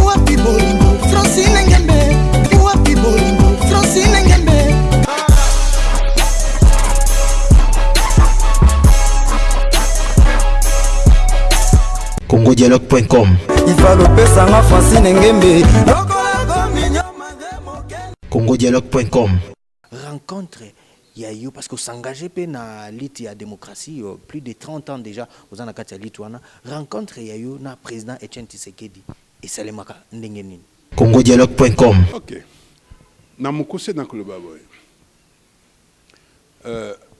Wapi bolingo Francine Ngembe. Wapi bolingo Francine Ngembe. congodialogue.com. congodialogue.com. Rencontre Yayo parce que s'engager na lit ya démocratie plus de 30 ans déjà aux anakati ya litwana rencontre Yayo na président Etienne Tshisekedi et Salemaka ndengeni congodialogue.com. OK. Na mukuse na koloba boy.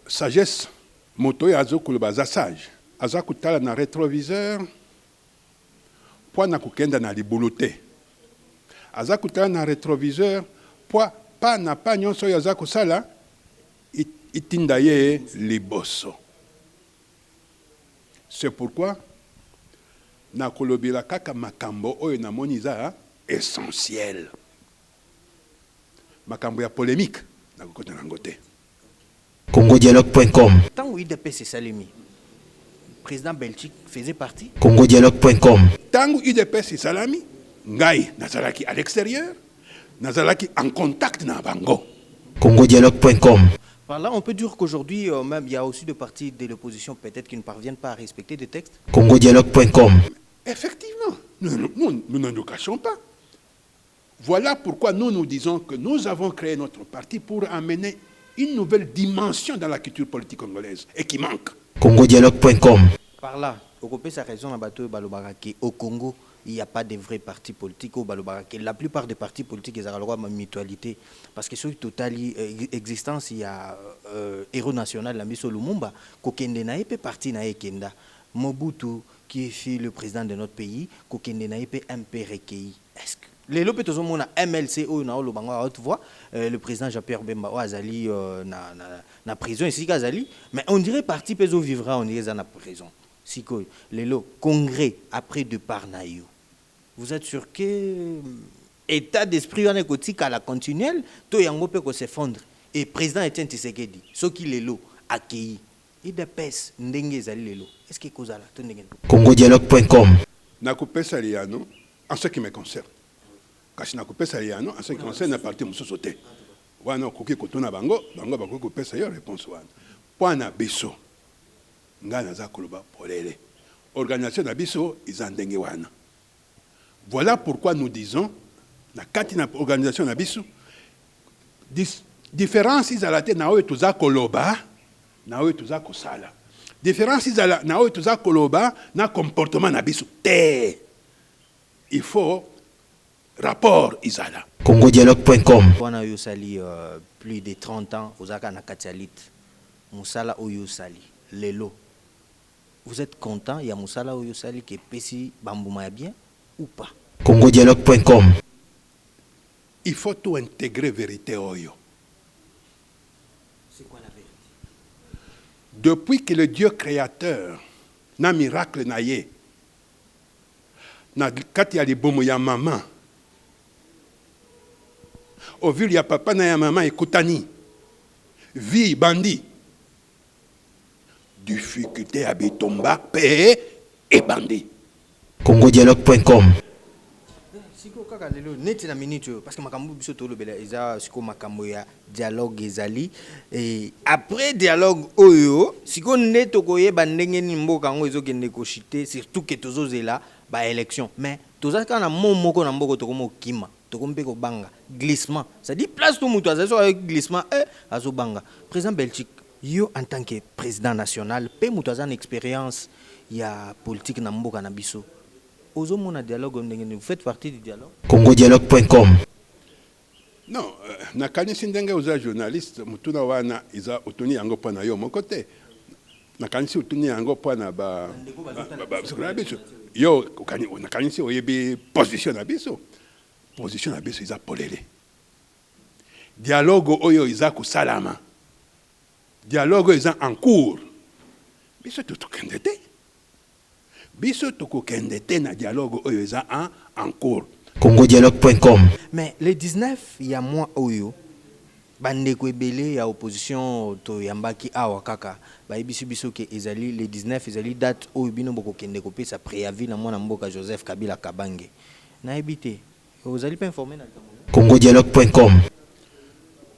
Sagesse moto ya zo koloba za sage. Aza kutala na rétroviseur po na kukenda na libuluté. Aza kutala na rétroviseur po pa na pa nyonso ya za kusala itinda ye liboso. C'est pourquoi na kolobela kaka makambo oyo na moni za essentiel. Makambo ya polémique na kokota na ngote. congodialogue.com. Tant où IDPS Salemi président Belgique faisait partie congodialogue.com. Tant où IDPS Salami ngai nazalaki à l'extérieur nazalaki en contact na bango. congodialogue.com. Par là, on peut dire qu'aujourd'hui, même, il y a aussi des partis de l'opposition peut-être qui ne parviennent pas à respecter des textes. congodialogue.com. Effectivement, nous ne nous cachons pas. Voilà pourquoi nous disons que nous avons créé notre parti pour amener une nouvelle dimension dans la culture politique congolaise et qui manque. congodialogue.com. Par là, Okopé sa raison à bateau Balobaraki. Au Congo, il n'y a pas de vrais partis politiques au Balobaraki. La plupart des partis politiques, ils ont le droit de mutualité. Parce que sur la totale existence, il y a héros national, la Misso Lumumba, Kokende Naïpe, parti Naïkenda. Mobutu, qui est le président de notre pays, Kokende Naïpe, MP recueilli. Est-ce que les lopes ont MLC ou na le bango haute voix le président Jean-Pierre Bemba Azali na prison ici Azali mais on dirait parti peso vivra on dirait na prison si que les lots congrès après de Parnaïo. Vous êtes sûr que état d'esprit on est côté à la continuelle to yango peut s'effondre et président Etienne Tshisekedi ce qui les lots accueilli et de pèse ndenge ezali les lots est-ce que kozala to ndenge congodialogue.com. Na kopesa liano en ce qui me concerne. Kasi na kopesa liano en ce qui concerne la partie mususu te. Wana koki kotuna bango bako kopesa yo réponse wana. Poana biso ngana za koloba polele. Organisation na biso izandenge wana. Voilà pourquoi nous disons na kati na organisation na biso différence izalate na oyo tuza koloba na oyo tuza kosala. Différence izala na oyo tuza koloba na comportement na biso te. Il faut rapport Isala. congodialogue.com. On a eu sali plus de 30 ans aux Aka Nakatialit. Moussala Oyo Sali. Lelo. Vous êtes content, il y a Moussala Oyo Sali qui est pessi Bambouma bien ou pas? congodialogue.com. Il faut tout intégrer vérité Oyo. C'est quoi la vérité? Depuis que le Dieu créateur n'a miracle naïe, na kati ya libomo ya maman, au vu ya papa na ya maman ekutani, vie bandi, difficulté à bitomba, paix et bandi. congodialogue.com. Siko kaka lelo neti na minute parce que makambo biso to lobela eza siko makambo ya dialogue ezali et après dialogue oyo siko neto koyeba ndenge ni mboka ngo ezokende koshite surtout que tozozela ba élection mais tozaka na momoko na mboko tokomo kima tokombe ko banga glissement ça dit place tout mutu azaso avec glissement azo banga président Belgique yo en tant que président national pe mutu azana expérience ya politique na mboka na biso ozo mona dialogue vous faites partie du dialogue congodialogue.com. Non, na kanisi ndenge oza journaliste mutuna wana iza otuni yango pona yo mon côté na kanisi otuni yango pona ba yo na kanisi oyebi position na biso iza polele dialogue oyo iza kusalama dialogue iza en cours biso tukende te biso tukende te na dialogue oyo iza en cours congodialogue.com. mais le 19 il y a mois oyo bandeko ebele ya opposition to yambaki awa kaka bayebisi biso ke ezali le 19 ezali date oyo bino bokokende kopesa préavis na mwana mboka Joseph Kabila Kabange na habité. Vous allez pas informer na congodialogue.com.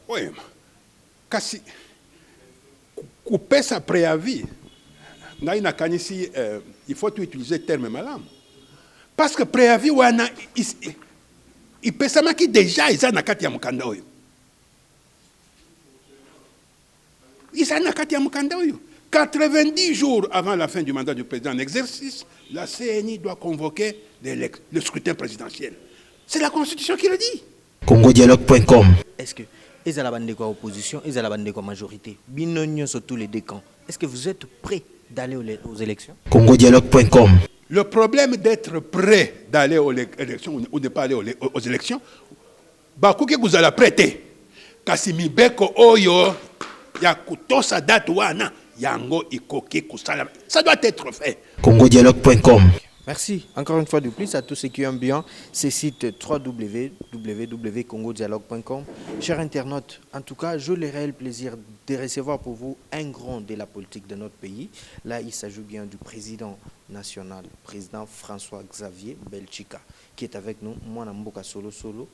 Oui, kasi couper sa préavis. Il faut utiliser le terme malam. Parce que préavis wana il peut s'amaki déjà ils na kati ya mukanda oyo. Ils na kati ya mukanda oyo. 90 jours avant la fin du mandat du président en exercice, la CNI doit convoquer le scrutin présidentiel. C'est la Constitution qui le dit. congodialogue.com. Est-ce que ils ont la quoi opposition, ils ont la quoi majorité, binonio sur tous les deux camps. Est-ce que vous êtes prêts d'aller aux élections? congodialogue.com. Le problème d'être prêt d'aller aux élections ou de ne pas aller aux élections, bakuki vous allez prêter. Kasi mibeko oyo ya kutosa date wana yango ikoki kusala. Ça doit être fait. congodialogue.com. Merci encore une fois de plus à tous ceux qui aiment bien ces sites www.congodialogue.com. Chers internautes, en tout cas, j'ai le réel plaisir de recevoir pour vous un grand de la politique de notre pays. Là, il s'agit bien du président national, président François-Xavier Belchika, qui est avec nous, moi, Namboka Solo Solo,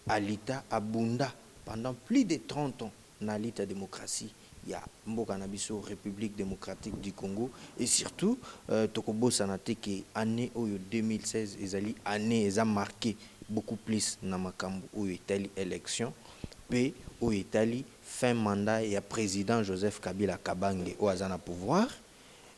à l'État Abunda, pendant plus de 30 ans, dans l'État démocratie. Il y a Mboka Nabiso, République démocratique du Congo, et surtout Tokobo Sanate qui année 2016 ezali année a marqué beaucoup plus na makambo au Italie élection pe au Italie fin mandat et président Joseph Kabila Kabange au azana pouvoir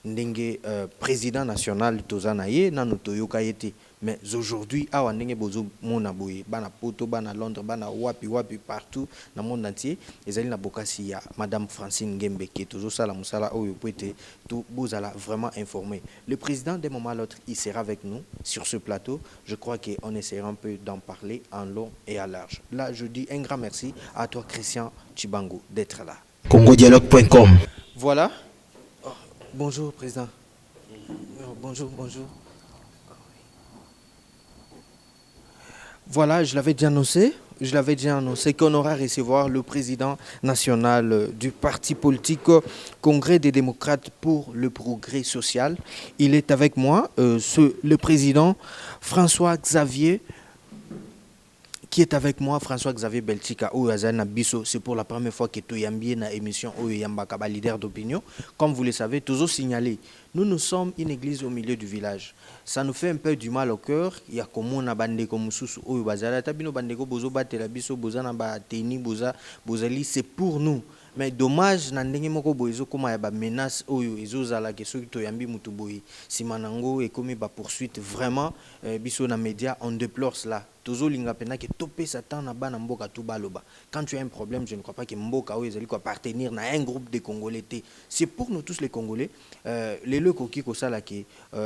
ndenge président national tozana ye na notoyoka yete. Mais aujourd'hui, awa ndenge bozo mona boye bana poto bana Londres bana wapi partout dans le monde entier, ezali na bokasi ya madame Francine Ngembe qui toujours sala musala oyo poete tout bozala vraiment informé. Le président d'un moment à l'autre, il sera avec nous sur ce plateau. Je crois qu'on essaiera un peu d'en parler en long et à large. Là, je dis un grand merci à toi Christian Chibango d'être là. congodialogue.com. Voilà. Oh, bonjour président. Bonjour. Voilà, je l'avais déjà annoncé qu'on aura à recevoir le président national du parti politique Congrès des démocrates pour le progrès social. Il est avec moi, le président François-Xavier, qui est avec moi, François-Xavier Belchika, c'est pour la première fois que tu yambi na émission Yambaka leader d'opinion. Comme vous le savez, toujours signalé, nous sommes une église au milieu du village. Ça nous fait un peu du mal au cœur. Il y a comme on a bandé comme sous au bazar, tabino bandeko bozo batela biso bozana ba teni bozali, c'est pour nous. Mais dommage nandenge moko bozo koma ya ba menace oyo ezozala ke soki to yambi mutu boyi simanango et comme ba poursuite vraiment biso na média on déplore cela. Tozo linga pena ke topé satan na bana mboka tout baloba. Quand tu as un problème, je ne crois pas que mboka oyo ezali ko appartenir na un groupe de Congolais. C'est pour nous tous les Congolais. Les le koki ko sala ke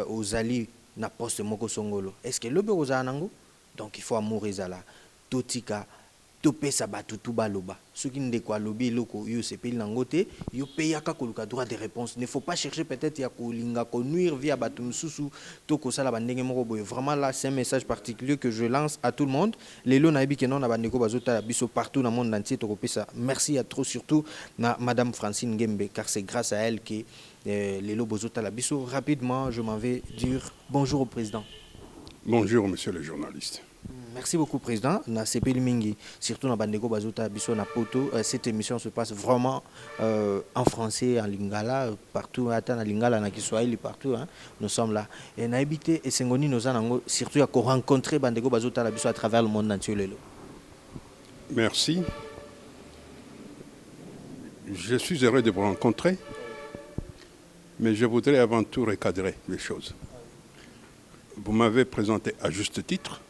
aux alliés na poste moko songolo. Est-ce que le bureau zanango? Donc il faut amour ezala. Totika topé sabatu tout baloba. Ce qui ne quoi lobby loko yo se paye langote, yo paye ka koluka droit de réponse. Ne faut pas chercher peut-être ya ko linga ko nuire via batu mususu to ko sala bandenge moko boye. Vraiment là c'est un message particulier que je lance à tout le monde. Les lo na bi kenon na bandeko bazota biso partout dans le monde entier to ko pesa. Merci à trop surtout na madame Francine Ngembe car c'est grâce à elle que les lo bazota la biso. Rapidement, je m'en vais dire bonjour au président. Bonjour monsieur le journaliste. Merci beaucoup, Président. Na CPL Mingi, surtout dans Bandego Bazota, Bisso na Poto. Cette émission se passe vraiment en français, en lingala, partout, en lingala, en Kiswahili, partout. Hein. Nous sommes là. Et on a habité et Sengoni, nous avons surtout rencontré Bandego Bazota Bisso à travers le monde entier. Merci. Je suis heureux de vous rencontrer, mais je voudrais avant tout recadrer les choses. Vous m'avez présenté à juste titre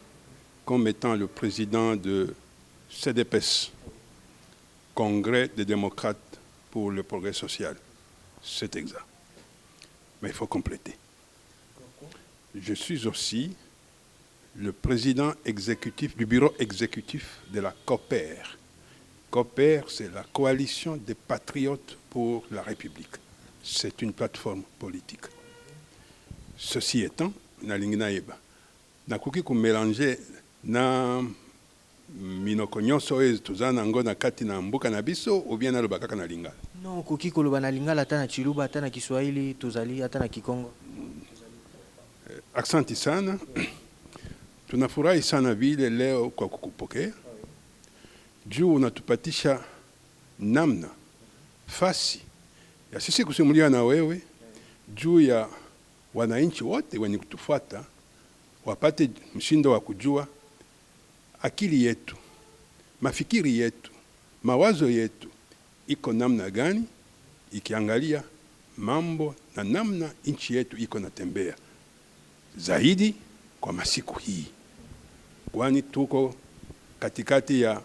comme étant le président de CDPS, Congrès des démocrates pour le progrès social. C'est exact. Mais il faut compléter. Je suis aussi le président exécutif du bureau exécutif de la COPER. COPER, c'est la coalition des patriotes pour la République. C'est une plateforme politique. Ceci étant, Nalingnaïba, nakuki ko mélanger na minoko nyonso oyo tozana ngo na kati na mboka na biso ou bien na lobaka na lingala. Non, koki koloba na lingala ata na chiluba ata na Kiswahili tozali ata na Kikongo. Aksanti sana. tunafurahi sana vile leo kwa kukupokea juu unatupatisha namna fasi ya sisi kusimulia na wewe juu ya wananchi wote wenye kutufuata wapate mshindo wa kujua akili yetu, mafikiri yetu, mawazo yetu iko namna gani ikiangalia mambo na namna nchi yetu iko natembea zaidi kwa masiku hii, kwani tuko katikati ya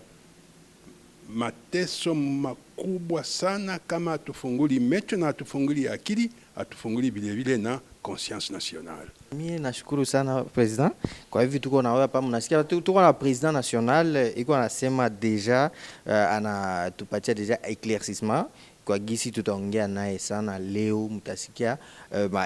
mateso makubwa sana. Kama atufunguli mecho na atufunguli akili, atufunguli vile vile na conscience nationale. Mimi nashukuru sana president. Kwa hivi tuko na wewe hapa, mnasikia tuko na president national iko anasema deja anatupatia deja éclaircissement kwa gisi tutaongea naye sana leo, mtasikia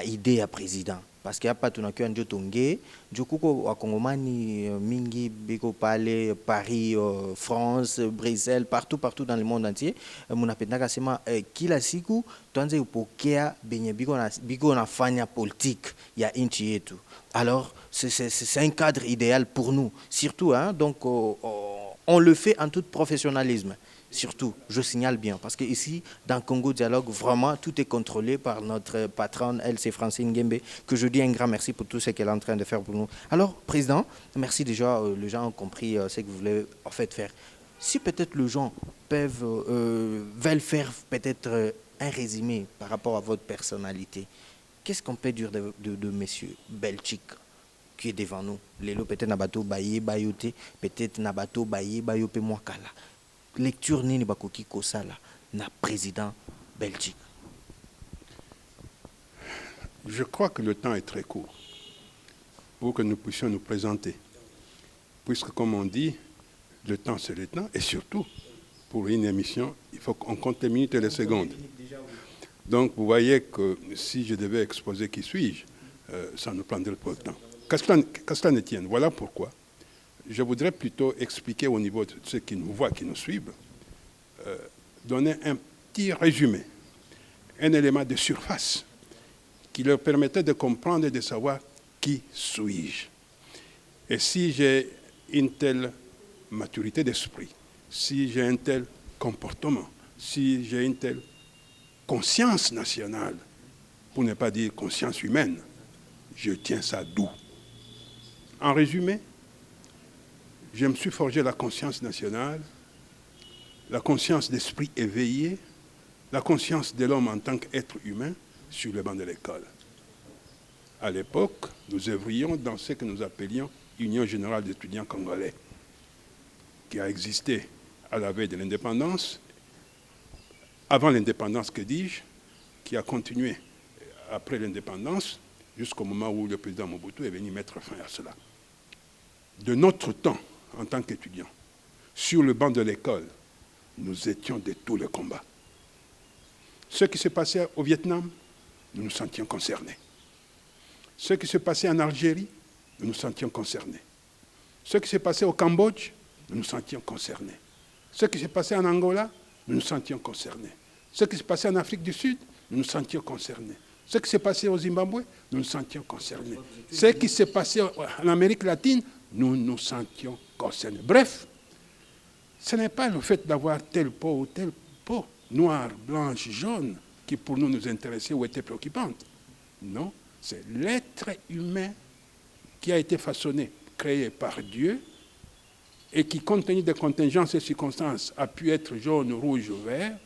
idea ya president. Parce que hapa tunakiwa ndio tongee ndio kuko wakongomani mingi biko pale Paris, France, Bruxelles, partout dans le monde entier. Munapendaka sema kila siku tuanze upokea benye biko nafanya politique ya nchi yetu. Alors c'est un cadre idéal pour nous surtout, hein, donc on le fait en tout professionnalisme. Surtout, je signale bien, parce que ici, dans Congo Dialogue, vraiment, tout est contrôlé par notre patronne, elle, c'est Francine Ngembe, que je dis un grand merci pour tout ce qu'elle est en train de faire pour nous. Alors, Président, merci déjà, les gens ont compris ce que vous voulez en fait faire. Si peut-être les gens veulent faire peut-être un résumé par rapport à votre personnalité, qu'est-ce qu'on peut dire de Monsieur Belchik qui est devant nous? Lelo peut-être Nabato Baye Bayote, peut-être Nabato Baye Bayope Mwakala. Lecture nini bakoki kosala na président Belgique? Je crois que le temps est très court pour que nous puissions nous présenter. Puisque, comme on dit, le temps c'est le temps, et surtout, pour une émission, il faut qu'on compte les minutes et les secondes. Donc, vous voyez que si je devais exposer qui suis-je, ça nous prendrait pas le temps. Qu'à cela ne tienne, voilà pourquoi je voudrais plutôt expliquer au niveau de ceux qui nous voient, qui nous suivent, donner un petit résumé, un élément de surface qui leur permettait de comprendre et de savoir qui suis-je. Et si j'ai une telle maturité d'esprit, si j'ai un tel comportement, si j'ai une telle conscience nationale, pour ne pas dire conscience humaine, je tiens ça d'où? En résumé, je me suis forgé la conscience nationale, la conscience d'esprit éveillé, la conscience de l'homme en tant qu'être humain sur le banc de l'école. À l'époque, nous œuvrions dans ce que nous appelions Union générale d'étudiants congolais, qui a existé à la veille de l'indépendance, avant l'indépendance, que dis-je, qui a continué après l'indépendance, jusqu'au moment où le président Mobutu est venu mettre fin à cela. De notre temps, en tant qu'étudiants, sur le banc de l'école, nous étions de tous les combats. Ce qui se passait au Vietnam, nous nous sentions concernés. Ce qui se passait en Algérie, nous nous sentions concernés. Ce qui se passait au Cambodge, nous nous sentions concernés. Ce qui se passait en Angola, nous nous sentions concernés. Ce qui se passait en Afrique du Sud, nous nous sentions concernés. Ce qui s'est passé au Zimbabwe, nous nous sentions concernés. Ce qui s'est passé en Amérique latine, nous nous sentions concernés. Bref, ce n'est pas le fait d'avoir telle peau ou telle peau, noire, blanche, jaune, qui pour nous nous intéressait ou était préoccupante. Non, c'est l'être humain qui a été façonné, créé par Dieu, et qui, compte tenu des contingences et circonstances, a pu être jaune, rouge ou vert,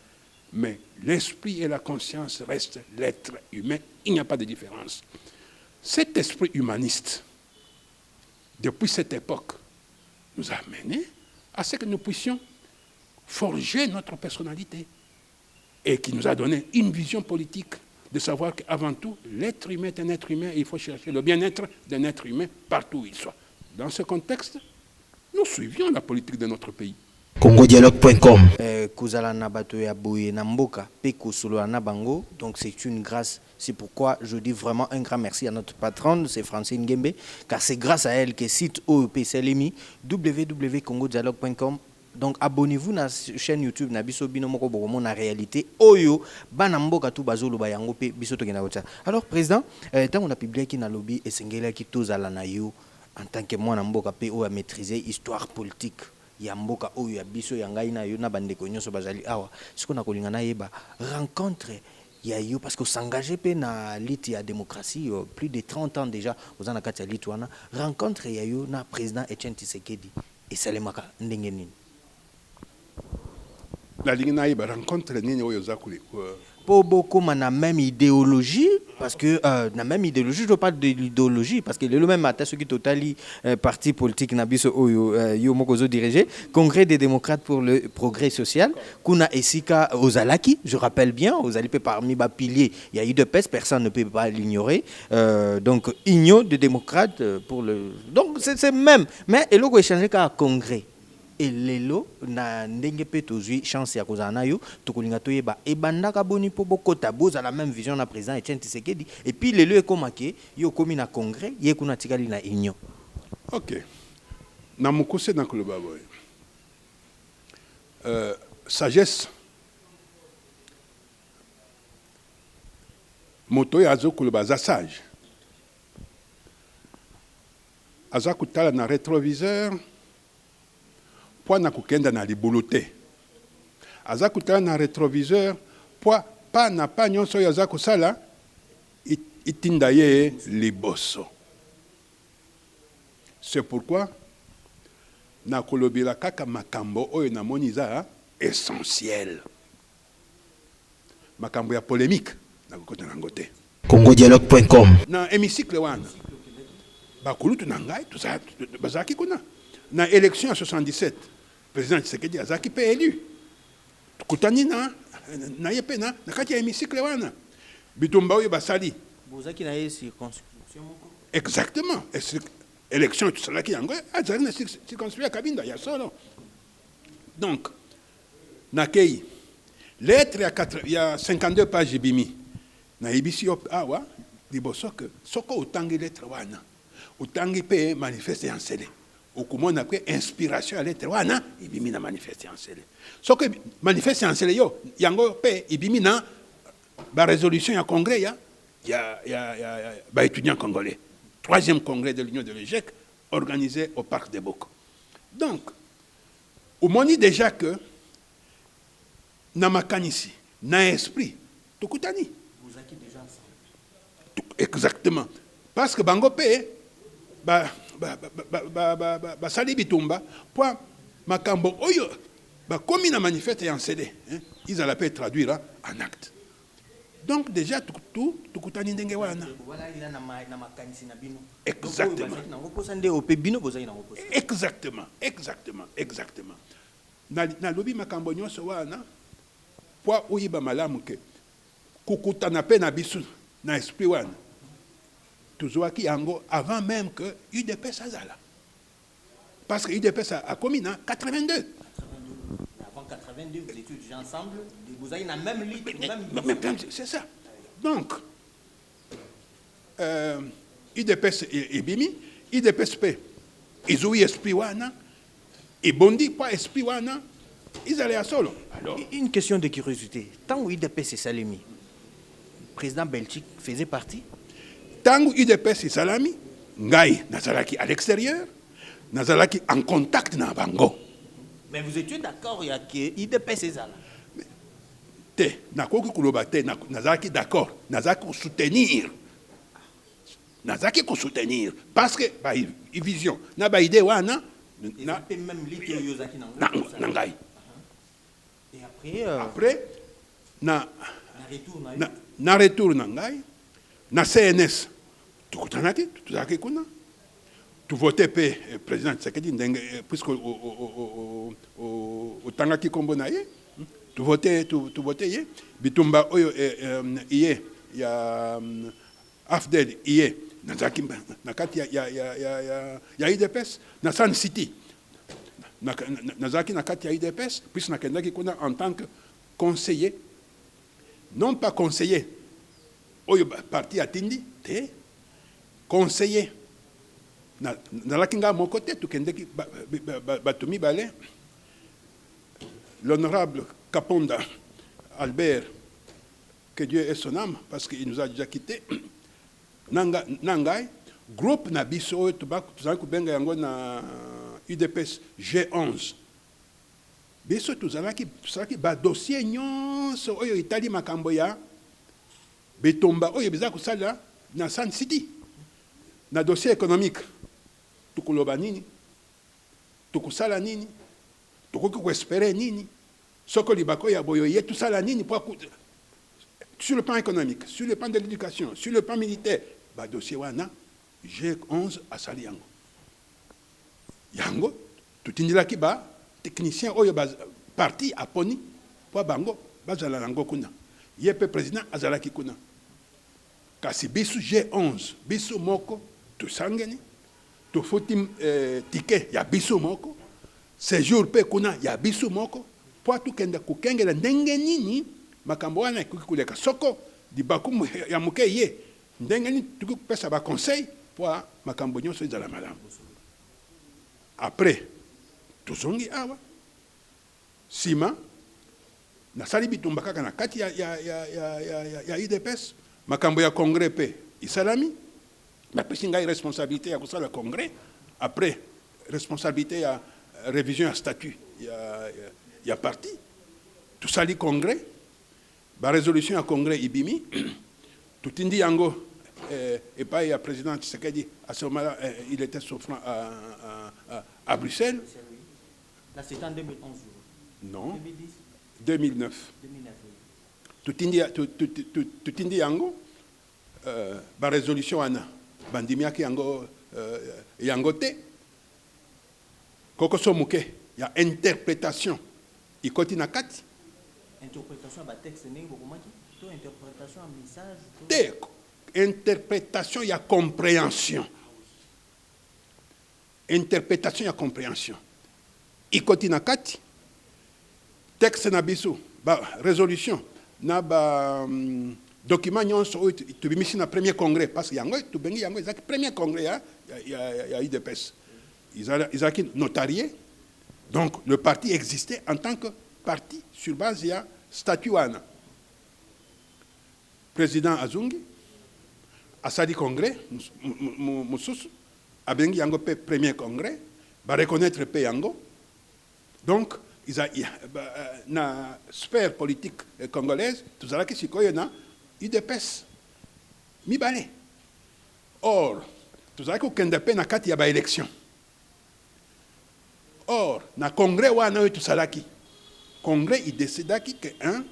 mais l'esprit et la conscience restent l'être humain. Il n'y a pas de différence. Cet esprit humaniste, depuis cette époque, nous a amenés à ce que nous puissions forger notre personnalité et qui nous a donné une vision politique de savoir qu'avant tout, l'être humain est un être humain et il faut chercher le bien-être d'un être humain partout où il soit. Dans ce contexte, nous suivions la politique de notre pays. congodialogue.com. Kozala na bato ya boye na mboka pe kosolo na bango, donc c'est une grâce. C'est pourquoi je dis vraiment un grand merci à notre patronne, c'est Francine Ngembe, car c'est grâce à elle que site OEP Selemi www.congodialogue.com. Donc abonnez-vous à la chaîne YouTube na biso bino moko bokomo na réalité oyo bana mboka tu bazolo ba yango pe biso to kena kota. Alors président, tant on a publié ki na lobby esengela ki tozala na yo en tant que moi mboka pe o a maîtriser histoire politique ya mboka oyo ya biso ya ngai na yo na bandeko nyonso bazali awa siko na kolinga na yeba rencontre ya yo parce que s'engager pe na lutte ya démocratie plus de 30 ans déjà aux na kati ya lutte wana rencontre ya yo na président Etienne Tshisekedi et salemaka ndenge nini la ligne na yeba rencontre nini oyo zakuli pour beaucoup na même idéologie parce que na même idéologie je veux pas de l'idéologie parce que le même matin ceux qui totali parti politique na biso oyo yo mokozo diriger congrès des démocrates pour le progrès social kuna esika ozalaki je rappelle bien ozali pe parmi ba piliers il y a eu de peste personne ne peut pas l'ignorer donc union de démocrates pour le donc c'est même mais eloko échanger ka congrès et lelo na ndenge pe tozui chance ya kozana na yo tokolinga toyeba ebandaka boni po bokota boza la même vision na président Etienne Tshisekedi et puis lelo ekomake yo komi na congrès ye kuna tikali na union. OK na mukuse na koloba boy sagesse moto ya zo koloba za sage aza kutala na rétroviseur po na kokenda na libulu te aza kutala na rétroviseur po pa na pa nyonso oyo aza kosala itinda ye liboso. C'est pourquoi na kolobela kaka makambo oyo namoni eza essentiel makambo ya polémique na kokota nango te. congodialogue.com na hémicycle wana bakulutu na ngai bazalaki kuna na élection en 77 président Tshisekedi azaki pe élu tukutani na ye pe na kati ya hémicycle wana bitumba oyo basali bozaki na ye circonscription moko exactement élection tusalaki yango azali na circonscription ya Kabinda ya solo donc nakei lettre ya 52 pages bimi na ibisi yo awa liboso que soko utangi lettre wana utangi pe manifeste ya nsele okumona pe inspiration à lettre wana ibimi na manifeste en sele soko manifeste en sele yo yango pe ibimi na ba résolution ya congrès ya ba étudiants congolais 3e congrès de l'Union de l'EGEC organisé au parc des Bocaux. Donc au moni déjà que na makanisi na esprit tukutani vous êtes déjà ensemble exactement parce que bango pe basali bitumba po makambo oyo bakomi na manifeste ya nsele ils allaient pas traduire en acte donc déjà tukutani ndenge wana voilà il na makanisi na bino exactement na ngoposa nde ope bino bozali na ngoposa exactement na lobi makambo nyonso wana po oyiba malamu ke kukutana pe na biso na esprit wana tuzwaki yango avant même que UDPS azala parce que UDPS a commis en 82 avant 82 vous étiez déjà ensemble vous avez la même lutte même c'est ça donc UDPS et bimi UDPS pe ils ont eu esprit wana et bondi pas esprit wana ils allaient à solo alors une question de curiosité tant où UDPS et Salemi président Belgique faisait partie tangu UDPS salami ngai nazalaki à l'extérieur nazalaki en contact na bango mais vous étiez d'accord ya que UDPS ezala te nakoki kuloba te nazalaki d'accord nazalaki soutenir parce que ba vision na ba idée wana na même lutte yozaki na ngai et après na retour na ngai na CNS tukutanaki tuzalaki kuna tuvote pe président Tshisekedi ndenge puisque otangaki kombo na ye tuvote ye bitumba oyo iye ya AFDEL iye nazalaki na kati ya UDPS na Sun City nazalaki na kati ya UDPS puisque nakendaki kuna en tant que conseiller non pas conseiller oyo parti atindi te conseiller nalaki nga moko te tukendeki bato mibale l'honorable Kaponda Albert que Dieu ait son âme parce qu'il nous a déjà quittés nangai groupe na biso oyo tozali kobenga yango na UDPS G11 biso tozalaki badossier nyonso oyo etali makambo ya betomba oyo biza kosala na Sun City na dossier économique tukoloba nini tukusala nini tukoki koespere nini soko libako ya boyo ye tusala nini sur le plan économique, sur le plan de l'éducation, sur le plan militaire badossier wana G11 asali yango yango tutindilaki ba technicien oyo parti aponi po bango bazala nango kuna yepe président azalaki kuna kasi biso G11 biso moko tusangeni tufuti ticket ya biso moko séjour pe kuna ya biso moko po tukenda kukengela ndenge nini makambo wana ekuki kuleka soko dibakumu ya muke ye ndenge nini tuki kupesa ba conseil po makambo nyonso ezala malamu après tuzongi awa sima nasali bitumba kaka na kati ya UDPS makambo ya congrès pe isalami bapesi ngai responsabilité ya kosala congrès après responsabilité ya révision ya statut ya parti tusali congrès ba résolution ya congrès ibimi tutindi yango epai ya président Tshisekedi à ce moment-là il était souffrant à Bruxelles. Là c'était en 2011. Non. 2010. 2009. 2009. Tutindi yango ba résolution wana bandimiaki yango yango te koko somuke ya interprétation ikoti na kati interprétation ba texte ndenge bokomaki to interprétation ya message te interprétation ya compréhension ikoti na kati texte na biso ba résolution na ba document nyonso oyo tubimisi na premier congrès parce que yango tubengi yango ezaki premier congrès ya UDPS izaki notarié donc le parti existait en tant que parti sur base ya statut wana président Azungi asali congrès mususu abengi yango pe premier congrès ba reconnaître pe yango donc na sphère politique congolaise tuzalaki sikoyo na UDPS mibale or tuzalaki kokende pe na kati ya ba élection or na congrès wana oyo tusalaki congrès idécidaki que un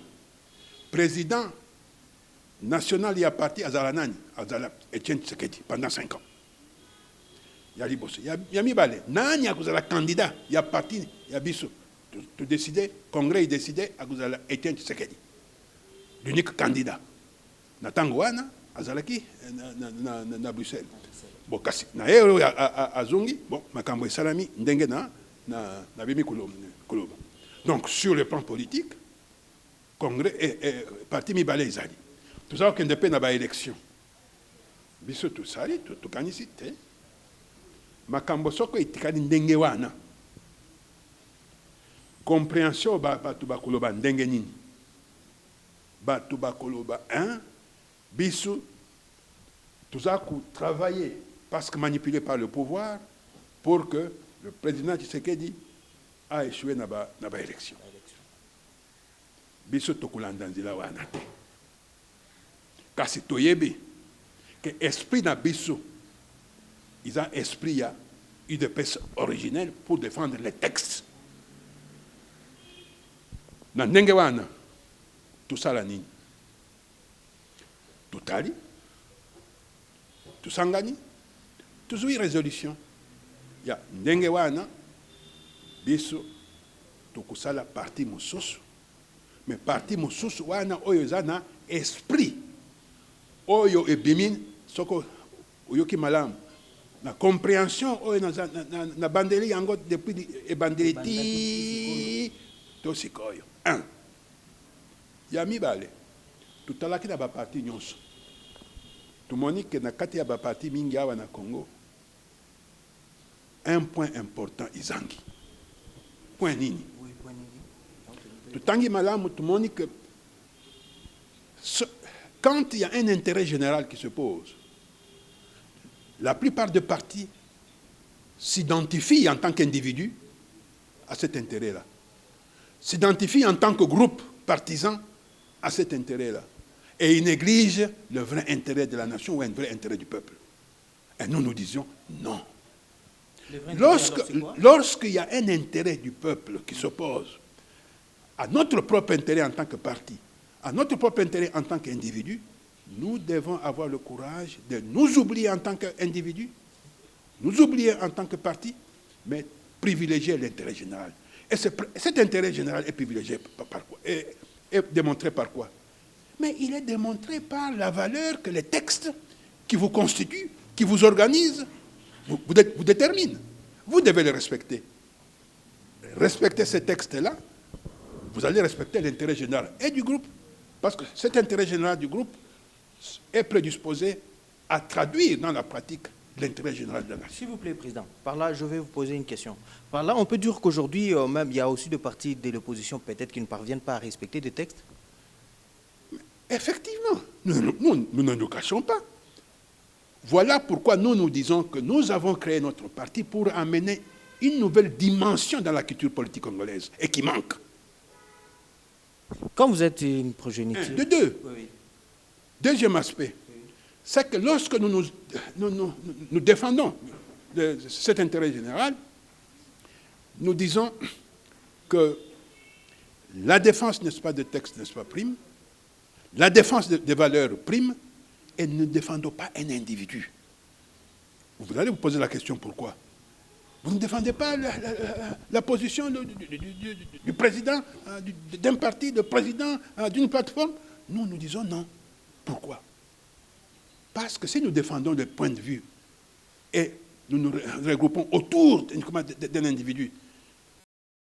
président national ya parti azala nani azala Etienne Tshisekedi pendant 5 ans ya liboso ya mibale nani akozala candidat ya parti ya biso tu décider congrès décider akozala Etienne Tshisekedi l'unique candidat na tango wana azalaki na Bruxelles bon kasi na yero azungi bon makambo esalami ndenge na bimi koloba donc sur le plan politique congrès et parti mibale ezali tozala kende pe na ba élection biso tosali tokanisi te makambo soko etikali ndenge wana compréhension bato bakoloba ndenge nini bato bakoloba biso tozala travailler parce que manipulé par le pouvoir pour que le président Tshisekedi a échoué na ba élection biso tokolanda nzela wana te kasi toyebi que esprit na biso ils ont esprit ya UDPS originel pour défendre les textes na ndenge wana tosala nini totali tosangani tozwi résolution ya ndenge wana biso tokosala parti mosusu mais parti mosusu wana oyo eza na esprit oyo ebimi soko oyoki malamu na compréhension oyo na bandeli yango depuis ebandeli ti to sikoyo ya mibale tutalaki na baparti nyonso tumoni ke na kati ya baparti mingi awa na Congo un point important izangi point nini tutangi malamu tumoni que quand il y a un intérêt général qui se pose La plupart des partis s'identifient en tant qu'individus à cet intérêt-là. S'identifient en tant que groupe partisan à cet intérêt-là. Et ils négligent le vrai intérêt de la nation ou un vrai intérêt du peuple. Et nous, nous disions non. Lorsqu'il y a un intérêt du peuple qui s'oppose à notre propre intérêt en tant que parti, à notre propre intérêt en tant qu'individu, nous devons avoir le courage de nous oublier en tant qu'individu, nous oublier en tant que parti, mais privilégier l'intérêt général. Et cet intérêt général est privilégié par quoi? Est démontré par quoi? Mais il est démontré par la valeur que les textes qui vous constituent, qui vous organisent, vous déterminent. Vous devez les respecter. Respectez ces textes-là, vous allez respecter l'intérêt général et du groupe, parce que cet intérêt général du groupe est prédisposé à traduire dans la pratique l'intérêt général de la nation. S'il vous plaît, Président, par là, je vais vous poser une question. Par là, on peut dire qu'aujourd'hui, même, il y a aussi des partis de l'opposition peut-être qui ne parviennent pas à respecter des textes? Effectivement, nous ne nous cachons pas. Voilà pourquoi nous disons que nous avons créé notre parti pour amener une nouvelle dimension dans la culture politique congolaise et qui manque. Quand vous êtes une progéniture... De deux. Oui. Deuxième aspect, c'est que lorsque nous défendons cet intérêt général, nous disons que la défense, n'est-ce pas, de texte, n'est-ce pas, prime, la défense des valeurs prime, et nous ne défendons pas un individu. Vous allez vous poser la question pourquoi? Vous ne défendez pas la position du président d'un parti, du président d'une plateforme? Nous disons non. Pourquoi? Parce que si nous défendons des points de vue et nous nous regroupons autour d'un individu,